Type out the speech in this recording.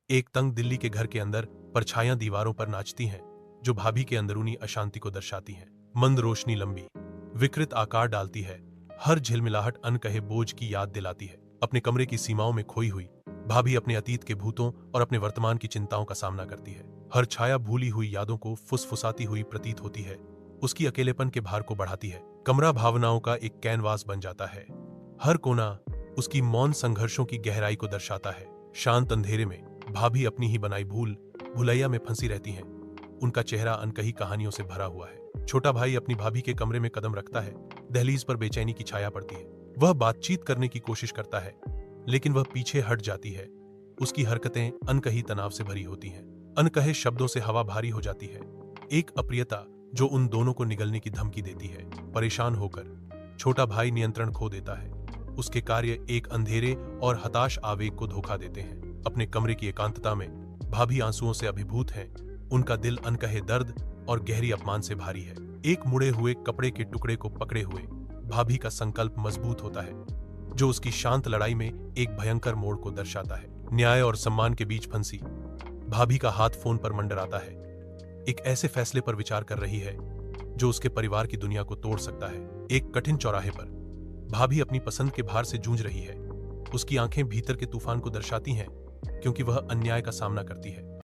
एक तंग दिल्ली के घर के अंदर परछाइयां दीवारों पर नाचती हैं, जो भाभी के अंदरूनी अशांति को दर्शाती हैं। मंद रोशनी लंबी, विकृत आकार डालती है, हर झिलमिलाहट अनकहे बोझ की याद दिलाती है। अपने कमरे की सीमाओं में खोई हुई भाभी अपने अतीत के भूतों और अपने वर्तमान की चिंताओं का सामना करती है। हर छाया भूली हुई यादों को फुसफुसाती हुई प्रतीत होती है, उसकी अकेलेपन के भार को बढ़ाती है। कमरा भावनाओं का एक कैनवास बन जाता है, हर कोना उसकी मौन संघर्षों की गहराई को दर्शाता है। शांत अंधेरे में भाभी अपनी ही बनाई भूल भुलैया में फंसी रहती हैं, उनका चेहरा अनकही कहानियों से भरा हुआ है। छोटा भाई अपनी भाभी के कमरे में कदम रखता है, दहलीज पर बेचैनी की छाया पड़ती है। वह बातचीत करने की कोशिश करता है, लेकिन वह पीछे हट जाती है। उसकी हरकतें अनकही तनाव से भरी होती हैं, अनकहे शब्दों से हवा भारी हो जाती है। एक अप्रियता जो उन दोनों को निगलने की धमकी देती है। परेशान होकर छोटा भाई नियंत्रण खो देता है, उसके कार्य एक अंधेरे और हताश आवेग को धोखा देते हैं। अपने कमरे की एकांतता में भाभी आंसुओं से अभिभूत हैं, उनका दिल अनकहे दर्द और गहरी अपमान से भारी है। एक मुड़े हुए कपड़े के टुकड़े को पकड़े हुए भाभी का संकल्प मजबूत होता है, जो उसकी शांत लड़ाई में एक भयंकर मोड़ को दर्शाता है। न्याय और सम्मान के बीच फंसी भाभी का हाथ फोन पर मंडराता है, एक ऐसे फैसले पर विचार कर रही है जो उसके परिवार की दुनिया को तोड़ सकता है। एक कठिन चौराहे पर भाभी अपनी पसंद के भार से जूझ रही है, उसकी आंखें भीतर के तूफान को दर्शाती हैं, क्योंकि वह अन्याय का सामना करती है।